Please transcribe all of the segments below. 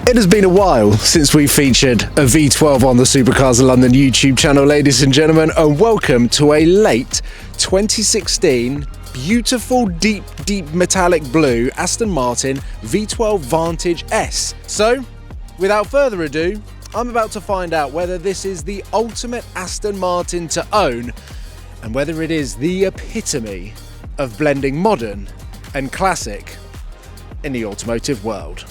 It has been a while since we featured a V12 on the Supercars of London YouTube channel, ladies and gentlemen, and welcome to a late 2016 beautiful deep metallic blue Aston Martin V12 Vantage S. So, without further ado, I'm about to find out whether this is the ultimate Aston Martin to own and whether it is the epitome of blending modern and classic in the automotive world.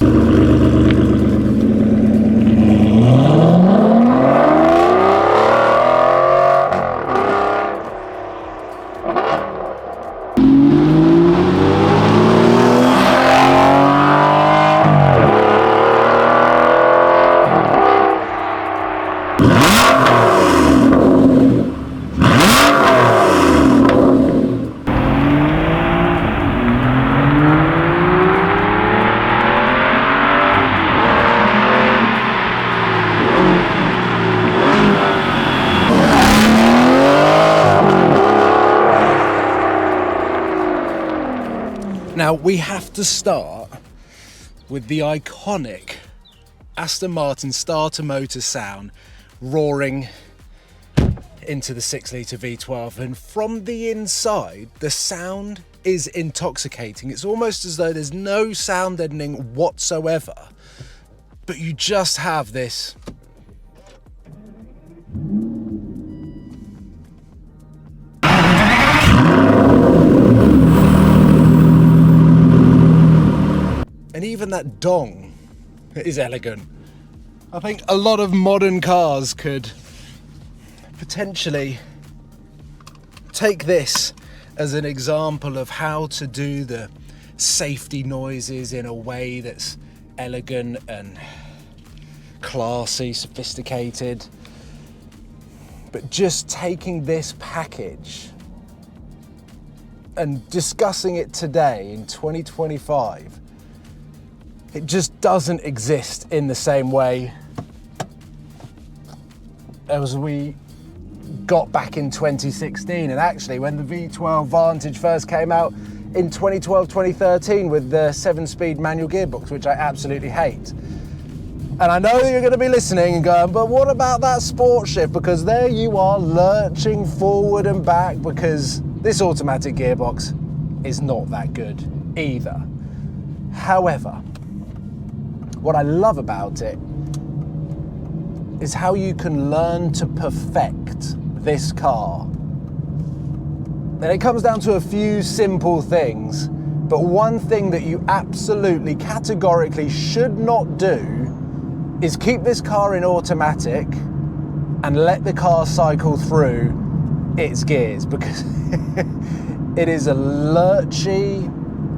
Now, we have to start with the iconic Aston Martin starter motor sound roaring into the 6-litre V12, and from the inside, the sound is intoxicating. It's almost as though there's no sound deadening whatsoever, but you just have this and even that dong is elegant. I think a lot of modern cars could potentially take this as an example of how to do the safety noises in a way that's elegant and classy, sophisticated. But just taking this package and discussing it today in 2025, it just doesn't exist in the same way as we got back in 2016. And actually, when the V12 Vantage first came out in 2012, 2013 with the 7-speed manual gearbox, which I absolutely hate. And I know you're going to be listening and going, but what about that sport shift? Because there you are lurching forward and back, because this automatic gearbox is not that good either. However, what I love about it is how you can learn to perfect this car. And it comes down to a few simple things, but one thing that you absolutely categorically should not do is keep this car in automatic and let the car cycle through its gears, because it is a lurchy,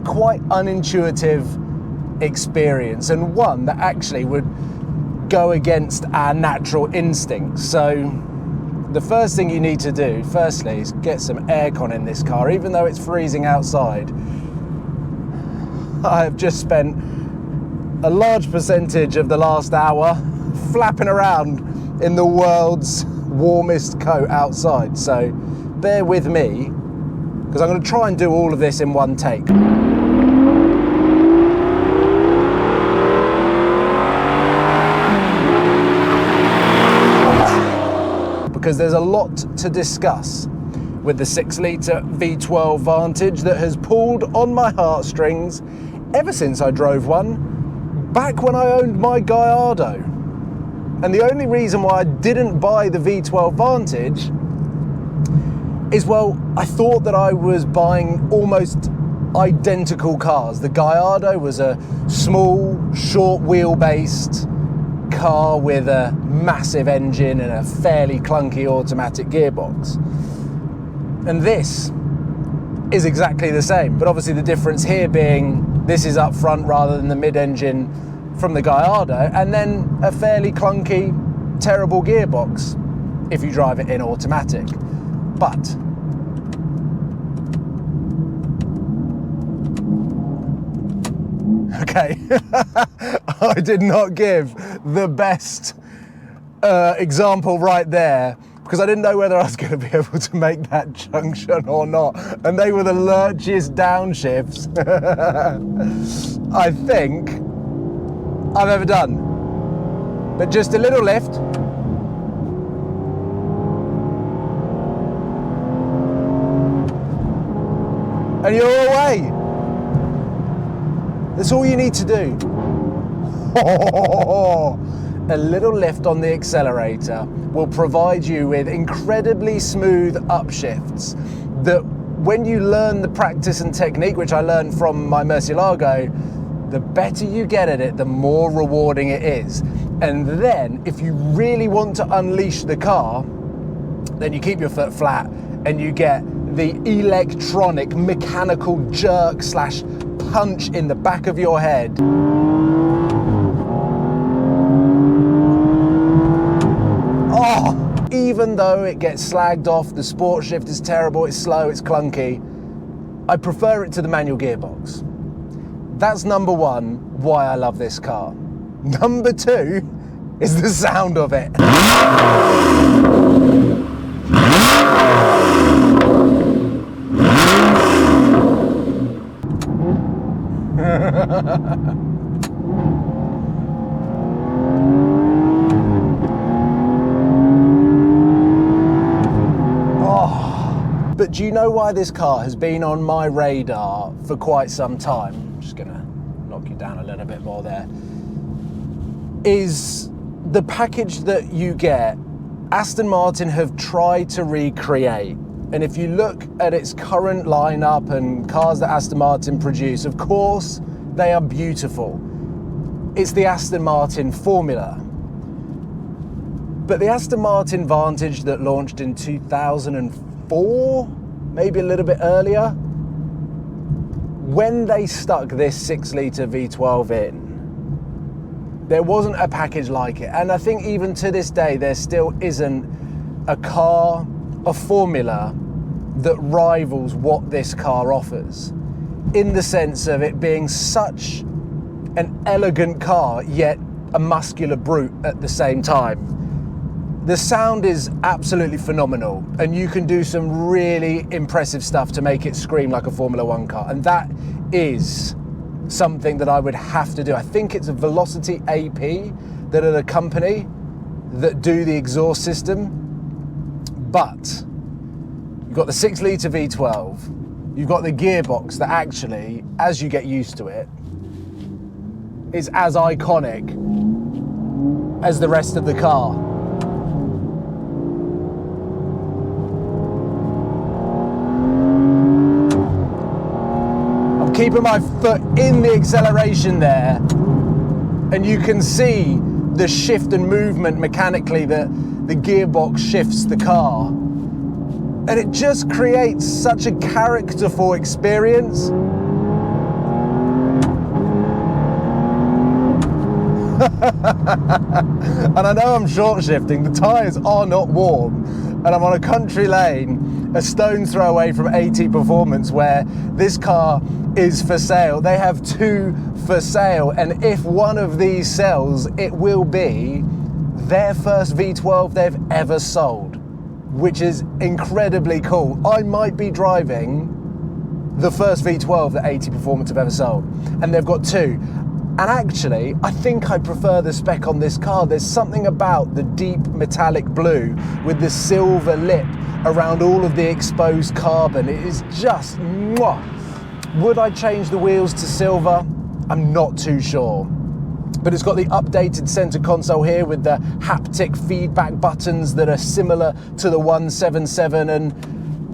quite unintuitive experience, and one that actually would go against our natural instincts. So the first thing you need to do, firstly, is get some aircon in this car, even though it's freezing outside. I have just spent a large percentage of the last hour flapping around in the world's warmest coat outside, so bear with me, because I'm going to try and do all of this in one take. Because there's a lot to discuss with the 6-litre V12 Vantage that has pulled on my heartstrings ever since I drove one back when I owned my Gallardo. And the only reason why I didn't buy the V12 Vantage is, well, I thought that I was buying almost identical cars. The Gallardo was a small, short wheel-based car with a massive engine and a fairly clunky automatic gearbox. And this is exactly the same, but obviously the difference here being this is up front rather than the mid-engine from the Gallardo, and then a fairly clunky, terrible gearbox if you drive it in automatic. But okay, I did not give the best example right there, because I didn't know whether I was going to be able to make that junction or not, and they were the lurchiest downshifts I think I've ever done. but just a little lift. And you're away. That's all you need to do. A little lift on the accelerator will provide you with incredibly smooth upshifts that when you learn the practice and technique, which I learned from my Murcielago, the better you get at it, the more rewarding it is. And then if you really want to unleash the car, then you keep your foot flat and you get the electronic mechanical jerk / punch in the back of your head. Oh, even though it gets slagged off, the sport shift is terrible, it's slow, it's clunky, I prefer it to the manual gearbox. That's number one, why I love this car. Number two is the sound of it. But do you know why this car has been on my radar for quite some time? I'm just gonna knock you down a little bit more there. Is the package that you get, Aston Martin have tried to recreate. And if you look at its current lineup and cars that Aston Martin produce, of course, they are beautiful. It's the Aston Martin formula. But the Aston Martin Vantage that launched in 2004, maybe a little bit earlier, when they stuck this 6-litre V12 in, there wasn't a package like it. And I think even to this day, there still isn't a car, a formula that rivals what this car offers, in the sense of it being such an elegant car, yet a muscular brute at the same time. The sound is absolutely phenomenal, and you can do some really impressive stuff to make it scream like a Formula One car, and that is something that I would have to do. I think it's a Velocity AP that are the company that do the exhaust system, but you've got the 6-litre V12, you've got the gearbox that actually, as you get used to it, is as iconic as the rest of the car. I'm keeping my foot in the acceleration there, and you can see the shift and movement mechanically that the gearbox shifts the car. And it just creates such a characterful experience. And I know I'm short shifting, the tyres are not warm, and I'm on a country lane, a stone's throw away from AT Performance, where this car is for sale. They have two for sale, and if one of these sells, it will be their first V12 they've ever sold, which is incredibly cool. I might be driving the first V12 that AT Performance have ever sold, and they've got two. And actually, I think I prefer the spec on this car. There's something about the deep metallic blue with the silver lip around all of the exposed carbon. It is just mwah. Would I change the wheels to silver? I'm not too sure. But it's got the updated center console here with the haptic feedback buttons that are similar to the 177, and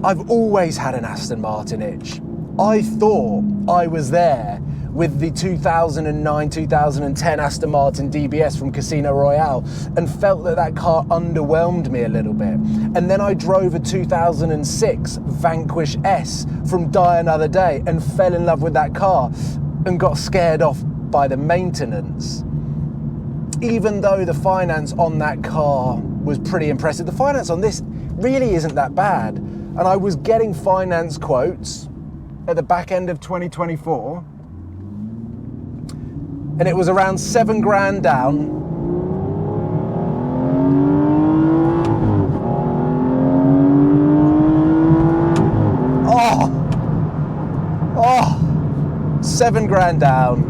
I've always had an Aston Martin itch. I thought I was there with the 2009-2010 Aston Martin DBS from Casino Royale, and felt that that car underwhelmed me a little bit. And then I drove a 2006 Vanquish S from Die Another Day and fell in love with that car and got scared off by the maintenance. Even though the finance on that car was pretty impressive, the finance on this really isn't that bad. And I was getting finance quotes at the back end of 2024, and it was around $7,000 down. $7,000 down,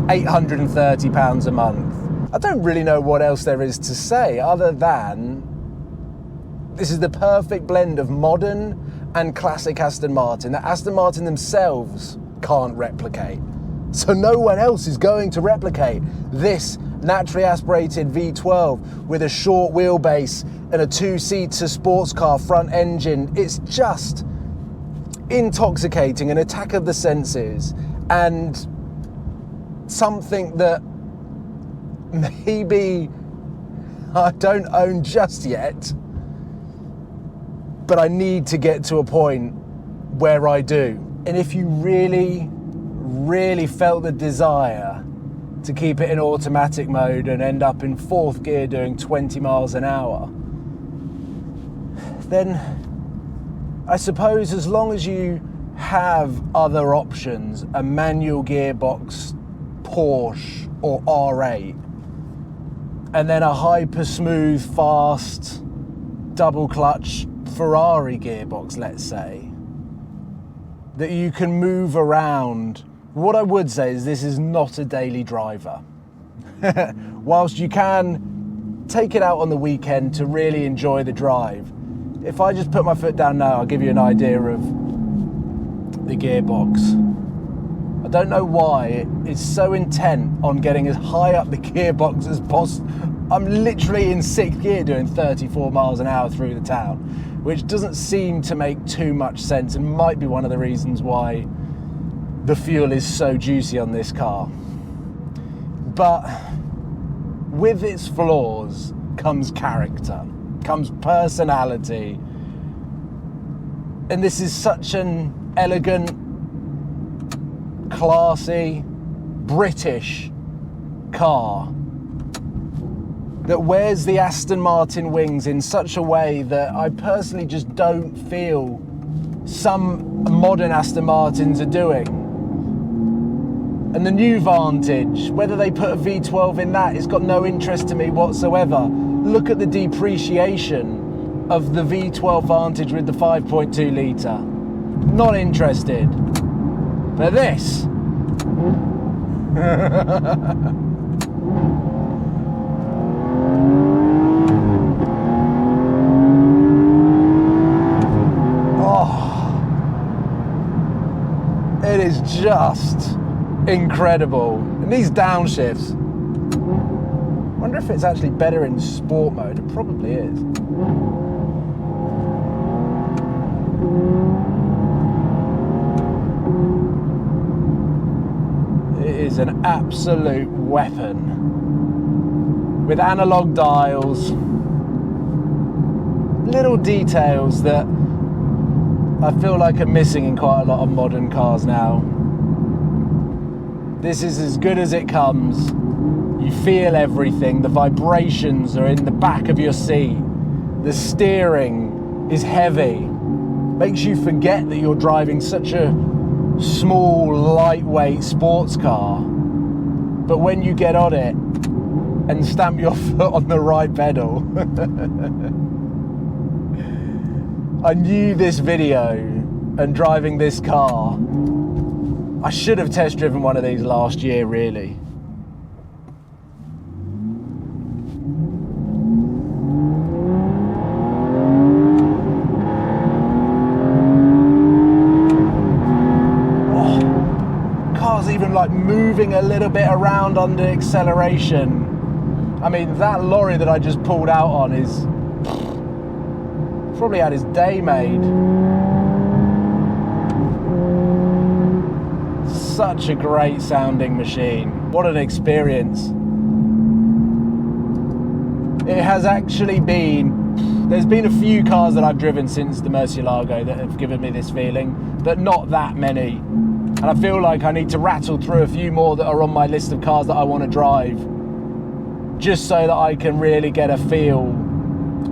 £830 a month. I don't really know what else there is to say other than this is the perfect blend of modern and classic Aston Martin that Aston Martin themselves can't replicate. So no one else is going to replicate this naturally aspirated V12 with a short wheelbase and a two-seater sports car front engine. It's just intoxicating, an attack of the senses, and something that maybe I don't own just yet, but I need to get to a point where I do. And if you really felt the desire to keep it in automatic mode and end up in fourth gear doing 20 miles an hour, then I suppose as long as you have other options, a manual gearbox Porsche or R8, and then a hyper smooth, fast, double clutch Ferrari gearbox, let's say, that you can move around. What I would say is this is not a daily driver. Whilst you can take it out on the weekend to really enjoy the drive, if I just put my foot down now, I'll give you an idea of the gearbox. I don't know why it's so intent on getting as high up the gearbox as possible. I'm literally in sixth gear doing 34 miles an hour through the town, which doesn't seem to make too much sense and might be one of the reasons why the fuel is so juicy on this car. But with its flaws comes character, comes personality. And this is such an elegant, classy, British car that wears the Aston Martin wings in such a way that I personally just don't feel some modern Aston Martins are doing. And the new Vantage, whether they put a V12 in that, it's got no interest to me whatsoever. Look at the depreciation of the V12 Vantage with the 5.2 litre. Not interested. But this. Oh, it is just incredible. And these downshifts, I wonder if it's actually better in sport mode. It probably is. It is an absolute weapon with analog dials, little details that I feel like are missing in quite a lot of modern cars now. This is as good as it comes. You feel everything. The vibrations are in the back of your seat. The steering is heavy. Makes you forget that you're driving such a small, lightweight sports car. But when you get on it and stamp your foot on the right pedal, I knew this video and driving this car, I should have test driven one of these last year, really. Oh, car's even like moving a little bit around under acceleration. I mean, that lorry that I just pulled out on is probably had his day made. Such a great sounding machine. What an experience. It has actually been, there's been a few cars that I've driven since the Murcielago that have given me this feeling, but not that many. And I feel like I need to rattle through a few more that are on my list of cars that I want to drive, just so that I can really get a feel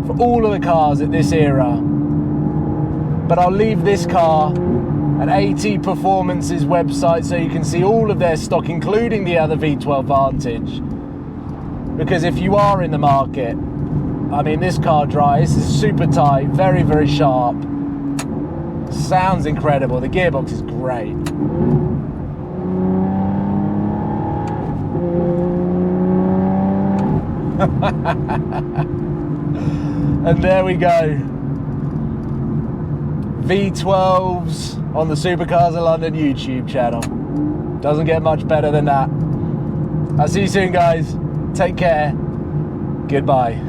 for all of the cars at this era. But I'll leave this car at AT Performance's website so you can see all of their stock, including the other V12 Vantage. Because if you are in the market, I mean, this car drives, is super tight, very, very sharp. Sounds incredible. The gearbox is great. And there we go. V12s on the Supercars of London YouTube channel. Doesn't get much better than that. I'll see you soon, guys. Take care. Goodbye.